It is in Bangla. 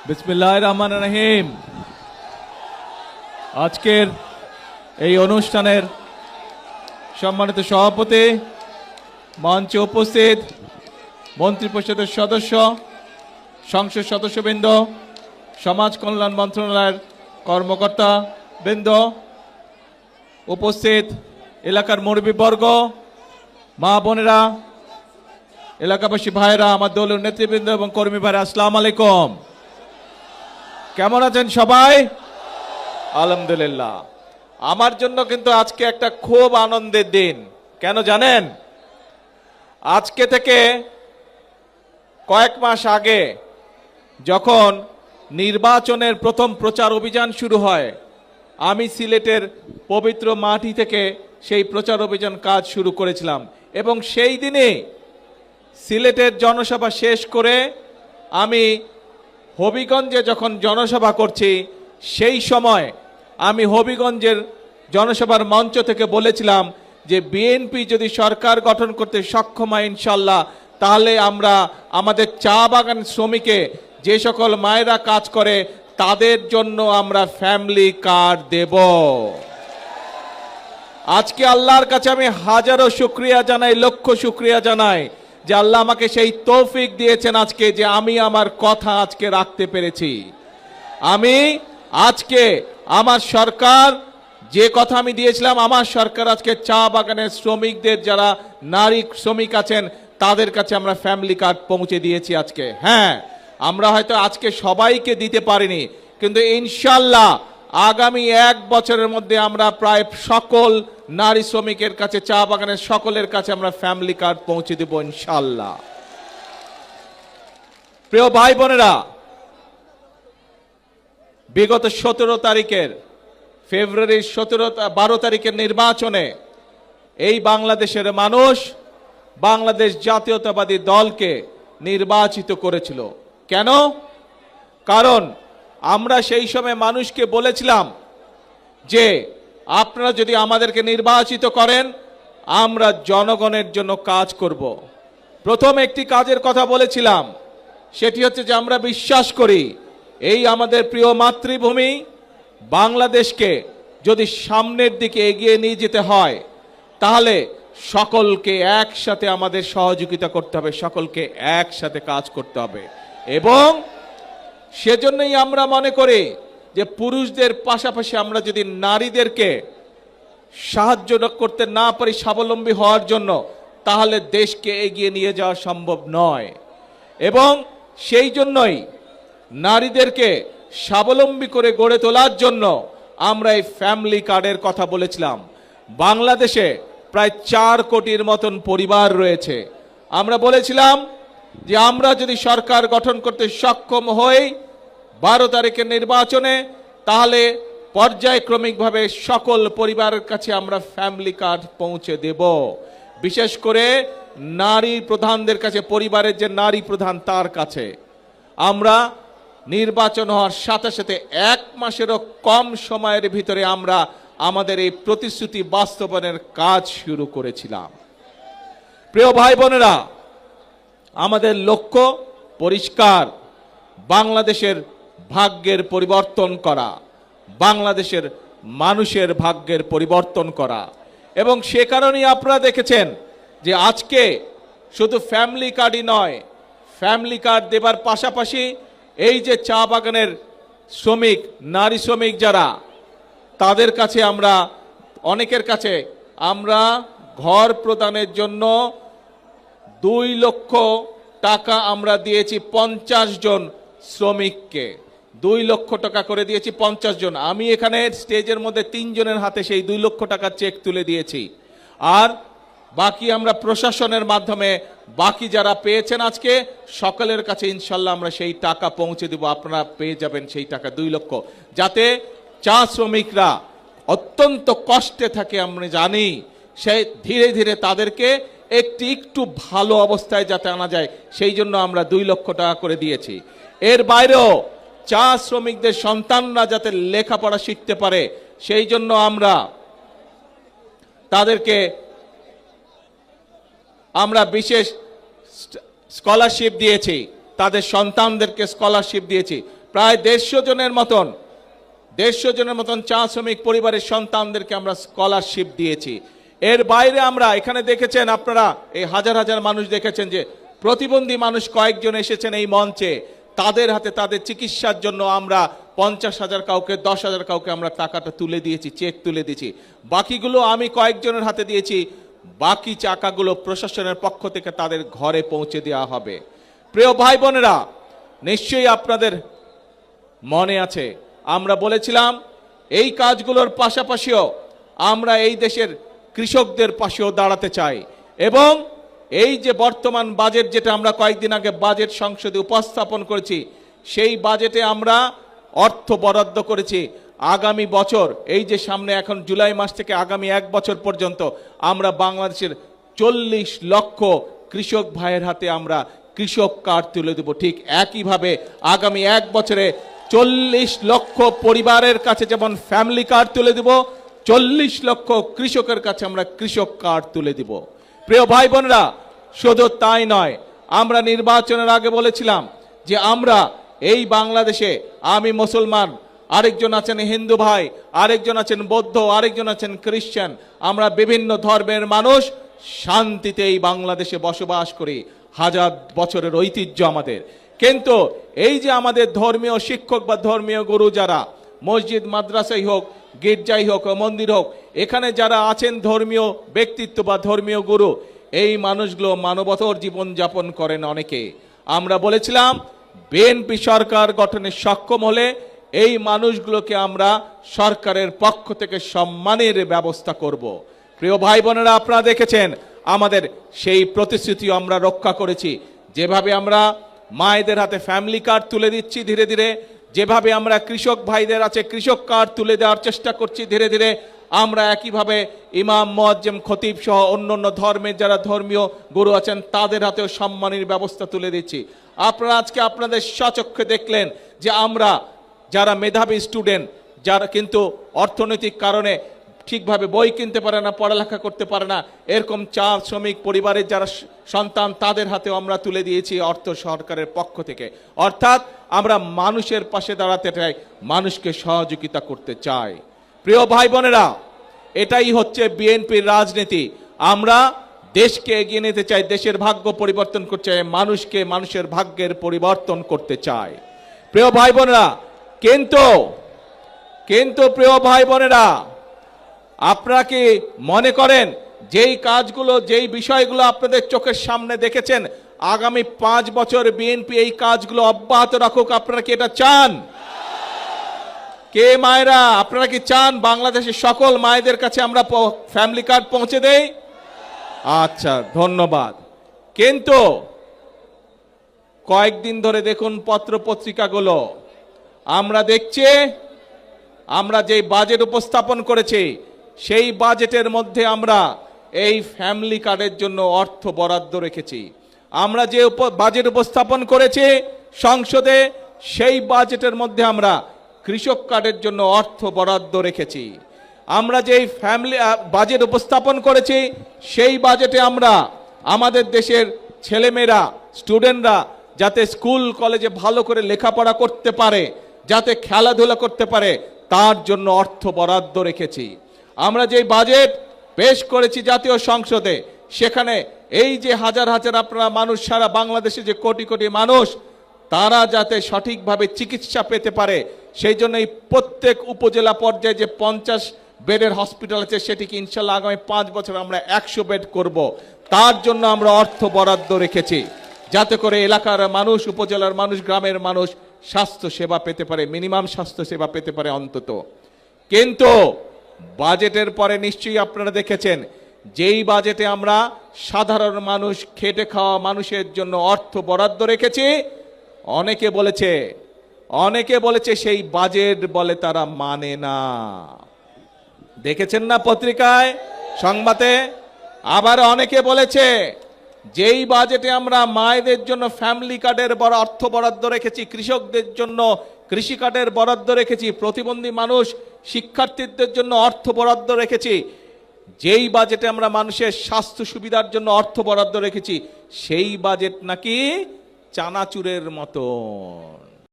বিসমিল্লাহির রহমানির রহিম। আজকের এই অনুষ্ঠানের সম্মানিত সভাপতি, মঞ্চে উপস্থিত মন্ত্রিপরিষদের সদস্য, সংসদ সদস্যবৃন্দ, সমাজ কল্যাণ মন্ত্রণালয়ের কর্মকর্তা বৃন্দ, উপস্থিত এলাকার মুরব্বীবর্গ, মা বোনেরা, এলাকাবাসী ভাইরা, আমার দলীয় নেতৃবৃন্দ এবং কর্মী ভাইরা, আসসালামু আলাইকুম। কেমন আছেন সবাই? আলহামদুলিল্লাহ। আমার জন্য কিন্তু আজকে একটা খুব আনন্দের দিন। কেন জানেন? আজকে থেকে কয়েক মাস আগে যখন নির্বাচনের প্রথম প্রচার অভিযান শুরু হয়, আমি সিলেটের পবিত্র মাটি থেকে সেই প্রচার অভিযান কাজ শুরু করেছিলাম এবং সেই দিনে সিলেটের জনসভা শেষ করে আমি হবিগঞ্জে যখন জনসভা করছি, সেই সময় আমি হবিগঞ্জের জনসভার মঞ্চ থেকে বলেছিলাম যে বিএনপি যদি সরকার গঠন করতে সক্ষম হয় ইনশাল্লাহ, তাহলে আমরা আমাদের চা বাগান শ্রমিকে যে সকল মায়েরা কাজ করে তাদের জন্য আমরা ফ্যামিলি কার্ড দেব। আজকে আল্লাহর কাছে আমি হাজারো শুকরিয়া জানাই, লক্ষ শুকরিয়া জানাই যে আল্লাহ আমাকে সেই তৌফিক দিয়েছেন আজকে, যে আমি আমার কথা আজকে রাখতে পেরেছি। আমি আজকে আমার সরকার যে কথা আমি দিয়েছিলাম, আমার সরকার আজকে চা বাগানের শ্রমিকদের, যারা নারী শ্রমিক আছেন, তাদের কাছে আমরা ফ্যামিলি কার্ড পৌঁছে দিয়েছি আজকে। হ্যাঁ, আমরা হয়তো আজকে সবাইকে দিতে পারিনি, কিন্তু ইনশাল্লাহ আগামী 1 বছরের মধ্যে আমরা প্রায় সকল নারী শ্রমিকের কাছে, চা বাগানের সকলের কাছে আমরা ফ্যামিলি কার্ড পৌঁছে দেব ইনশাল্লাহ। প্রিয় ভাই বোনেরা, বিগত 17 তারিখের, ফেব্রুয়ারির 12 তারিখের নির্বাচনে এই বাংলাদেশের মানুষ বাংলাদেশ জাতীয়তাবাদী দলকে নির্বাচিত করেছিল। কেন? কারণ আমরা সেই সময় মানুষকে বলেছিলাম যে আপনারা যদি আমাদেরকে নির্বাচিত করেন, আমরা জনগণের জন্য কাজ করব। প্রথম একটি কাজের কথা বলেছিলাম, সেটি হচ্ছে যে আমরা বিশ্বাস করি এই আমাদের প্রিয় মাতৃভূমি বাংলাদেশকে যদি সামনের দিকে এগিয়ে নিয়ে যেতে হয়, তাহলে সকলকে একসাথে আমাদের সহযোগিতা করতে হবে, সকলকে একসাথে কাজ করতে হবে। এবং সেজন্যই আমরা মনে করি যে পুরুষদের পাশাপাশি আমরা যদি নারীদেরকে সাহায্য করতে না পারি স্বাবলম্বী হওয়ার জন্য, তাহলে দেশকে এগিয়ে নিয়ে যাওয়া সম্ভব নয়। এবং সেই জন্যই নারীদেরকে স্বাবলম্বী করে গড়ে তোলার জন্য আমরা এই ফ্যামিলি কার্ডের কথা বলেছিলাম। বাংলাদেশে প্রায় 4 কোটির মতন পরিবার রয়েছে। আমরা বলেছিলাম যে আমরা যদি সরকার গঠন করতে সক্ষম হই 12 তারিখের নির্বাচনে, তাহলে পর্যায়ক্রমিকভাবে সকল পরিবারের কাছে আমরা ফ্যামিলি কার্ড পৌঁছে দেব। বিশেষ করে নারী প্রধানদের কাছে, পরিবারের যে নারী প্রধান তার কাছে। আমরা নির্বাচন হওয়ার সাথে সাথে 1 মাসেরও কম সময়ের ভিতরে আমরা আমাদের এই প্রতিশ্রুতি বাস্তবায়নের কাজ শুরু করেছিলাম। প্রিয় ভাই বোনেরা, আমাদের লক্ষ্য পরিষ্কার, বাংলাদেশের ভাগ্যের পরিবর্তন করা, বাংলাদেশের মানুষের ভাগ্যের পরিবর্তন করা। এবং সে কারণেই আপনারা দেখেছেন যে আজকে শুধু ফ্যামিলি কার্ডই নয়, ফ্যামিলি কার্ড দেবার পাশাপাশি এই যে চা বাগানের শ্রমিক, নারী শ্রমিক যারা, তাদের কাছে আমরা, অনেকের কাছে আমরা ঘর প্রদানের জন্য 2 লক্ষ টাকা আমরা দিয়েছি 50 জন শ্রমিককে। 2 লক্ষ টাকা করে দিয়েছি 50 জন। আমি এখানে স্টেজের মধ্যে 3 জনের হাতে সেই 2 লক্ষ টাকার চেক তুলে দিয়েছি। আর বাকি আমরা প্রশাসনের মাধ্যমে বাকি যারা পেয়েছেন আজকে সকলের কাছে ইনশাল্লাহ আমরা সেই টাকা পৌঁছে দেব। আপনারা পেয়ে যাবেন সেই টাকা 2 লক্ষ, যাতে চা শ্রমিকরা অত্যন্ত কষ্টে থাকে, আমরা জানি, সেই ধীরে ধীরে তাদেরকে একটু ভালো অবস্থায় যাতে আনা যায়, সেই জন্য আমরা 2 লক্ষ টাকা করে দিয়েছি। এর বাইরেও চা শ্রমিকদের সন্তানরা যাতে লেখাপড়া শিখতে পারে, সেই জন্য আমরা তাদেরকে বিশেষ স্কলারশিপ দিয়েছি, তাদের সন্তানদেরকে স্কলারশিপ দিয়েছি। প্রায় 150 জনের মতন চা শ্রমিক পরিবারের সন্তানদেরকে আমরা স্কলারশিপ দিয়েছি। এর বাইরে আমরা এখানে দেখেছেন, আপনারা এই হাজার হাজার মানুষ দেখেছেন যে প্রতিবন্ধী মানুষ কয়েকজন এসেছেন এই মঞ্চে, তাদের হাতে তাদের চিকিৎসার জন্য আমরা 50,000 কাউকে, 10,000 কাউকে আমরা টাকাটা তুলে দিয়েছি, চেক তুলে দিয়েছি। বাকিগুলো আমি কয়েকজনের হাতে দিয়েছি, বাকি টাকাগুলো প্রশাসনের পক্ষ থেকে তাদের ঘরে পৌঁছে দেওয়া হবে। প্রিয় ভাই বোনেরা, নিশ্চয়ই আপনাদের মনে আছে আমরা বলেছিলাম এই কাজগুলোর পাশাপাশিও আমরা এই দেশের কৃষকদের পাশেও দাঁড়াতে চাই, এবং এই যে বর্তমান বাজেট যেটা আমরা কয়েকদিন আগে বাজেট সংসদে উপস্থাপন করেছি, সেই বাজেটে আমরা অর্থ বরাদ্দ করেছি আগামী বছর, এই যে সামনে এখন জুলাই মাস থেকে আগামী 1 বছর পর্যন্ত আমরা বাংলাদেশের 40 লক্ষ কৃষক ভাইয়ের হাতে আমরা কৃষক কার্ড তুলে দেব। ঠিক একইভাবে আগামী 1 বছরে 40 লক্ষ পরিবারের কাছে যেমন ফ্যামিলি কার্ড তুলে দেব, 40 লক্ষ কৃষকের কাছে আমরা কৃষক কার্ড তুলে দিব। প্রিয় ভাই বোনেরা, শুধু তাই নয়, আমরা নির্বাচনের আগে বলেছিলাম যে আমরা এই বাংলাদেশে, আমি মুসলমান, আরেকজন আছেন হিন্দু ভাই, আরেকজন আছেন বৌদ্ধ, আরেকজন আছেন খ্রিস্টান, আমরা বিভিন্ন ধর্মের মানুষ শান্তিতে এই বাংলাদেশে বসবাস করি, হাজার বছরের ঐতিহ্য আমাদের। কিন্তু এই যে আমাদের ধর্মীয় শিক্ষক বা ধর্মীয় গুরু যারা, মসজিদ মাদ্রাসাই হোক, গির্জাই হোক, মন্দির হোক, এখানে যারা আছেন ধর্মীয় ব্যক্তিত্ব বা ধর্মীয় গুরু, এই মানুষগুলো মানবতর জীবন যাপন করেন অনেকে। আমরা বলেছিলাম বিএনপি সরকার গঠনে সক্ষম হলে এই মানুষগুলোকে আমরা সরকারের পক্ষ থেকে সম্মানের ব্যবস্থা করব। প্রিয় ভাই বোনেরা, আপনারা দেখেছেন আমাদের সেই প্রতিশ্রুতি আমরা রক্ষা করেছি। যেভাবে আমরা মায়েদের হাতে ফ্যামিলি কার্ড তুলে দিচ্ছি ধীরে ধীরে, যেভাবে আমরা কৃষক ভাইদের আছে কৃষক কার্ড তুলে দেওয়ার চেষ্টা করছি ধীরে ধীরে, আমরা একইভাবে ইমাম, মুয়াজ্জিম, খতিব সহ অন্যান্য ধর্মের যারা ধর্মীয় গুরু আছেন তাদের হাতেও সম্মানের ব্যবস্থা তুলে দিচ্ছি। আপনারা আজকে আপনাদের স্বচক্ষে দেখলেন যে আমরা যারা মেধাবী স্টুডেন্ট, যারা কিন্তু অর্থনৈতিক কারণে ঠিকভাবে বই কিনতে পারে না, পড়ালেখা করতে পারে না, এরকম চা শ্রমিক পরিবারের যারা সন্তান, তাদের হাতেও আমরা তুলে দিয়েছি অর্থ সরকারের পক্ষ থেকে। অর্থাৎ আমরা মানুষের পাশে দাঁড়াতে চাই, মানুষকে সহযোগিতা করতে চাই। প্রিয় ভাই বোনেরা, এটাই হচ্ছে বিএনপির রাজনীতি। আমরা দেশকে এগিয়ে নিতে চাই, দেশের ভাগ্য পরিবর্তন করতে চাই, মানুষকে মানুষের ভাগ্যের পরিবর্তন করতে চাই। প্রিয় ভাই বোনেরা, কিন্তু প্রিয় ভাই বোনেরা, আপনারা কি মনে করেন যেই কাজগুলো, যেই বিষয়গুলো আপনাদের চোখের সামনে দেখেছেন, আগামী 5 বছর বিএনপি এই কাজগুলো অব্যাহত রাখুক? আপনারা কি এটা চান? কে মায়েরা, আপনারা কি চান বাংলাদেশের সকল মায়েদের কাছে আমরা ফ্যামিলি কার্ড পৌঁছে দেই? আচ্ছা, ধন্যবাদ। কিন্তু কয়েকদিন ধরে দেখুন পত্র পত্রিকাগুলো, আমরা দেখছি আমরা যেই বাজেট উপস্থাপন করেছি সেই বাজেটের মধ্যে আমরা এই ফ্যামিলি কার্ডের জন্য অর্থ বরাদ্দ রেখেছি। আমরা যে বাজেট উপস্থাপন করেছি সংসদে, সেই বাজেটের মধ্যে আমরা কৃষক কার্ডের জন্য অর্থ বরাদ্দ রেখেছি। আমরা যেই ফ্যামিলি বাজেট উপস্থাপন করেছি সেই বাজেটে আমরা আমাদের দেশের ছেলেমেয়েরা, স্টুডেন্টরা যাতে স্কুল কলেজে ভালো করে লেখাপড়া করতে পারে, যাতে খেলাধুলা করতে পারে, তার জন্য অর্থ বরাদ্দ রেখেছি। আমরা যে বাজেট পেশ করেছি জাতীয় সংসদে, সেখানে এই যে হাজার হাজার আপনারা মানুষ, সারা বাংলাদেশে যে কোটি কোটি মানুষ, তারা যাতে সঠিকভাবে চিকিৎসা পেতে পারে, সেই জন্য এই প্রত্যেক উপজেলা পর্যায়ে যে 50 বেডের হসপিটাল আছে, সেটিকে ইনশাল্লাহ আগামী 5 বছর আমরা 100 বেড করব। তার জন্য আমরা অর্থ বরাদ্দ রেখেছি, যাতে করে এলাকার মানুষ, উপজেলার মানুষ, গ্রামের মানুষ স্বাস্থ্য সেবা পেতে পারে, মিনিমাম স্বাস্থ্য সেবা পেতে পারে অন্তত। কিন্তু বাজেটের পরে নিশ্চয়ই আপনারা দেখেছেন, যেই বাজেটে আমরা সাধারণ মানুষ, খেটে খাওয়া মানুষের জন্য অর্থ বরাদ্দ রেখেছি, অনেকে বলেছে সেই বাজেট বলে তারা মানে না। দেখেছেন না পত্রিকায়, সংবাদে? আবার অনেকে বলেছে যেই বাজেটে আমরা মায়েদের জন্য ফ্যামিলি কার্ডের বড় অর্থ বরাদ্দ রেখেছি, কৃষকদের জন্য কৃষি কার্ডের বরাদ্দ রেখেছি, প্রতিবন্ধী মানুষ, শিক্ষার্থীদের জন্য অর্থ বরাদ্দ রেখেছি, যেই বাজেটে আমরা মানুষের স্বাস্থ্য সুবিধার জন্য অর্থ বরাদ্দ রেখেছি, সেই বাজেট নাকি চানাচুরের মতো।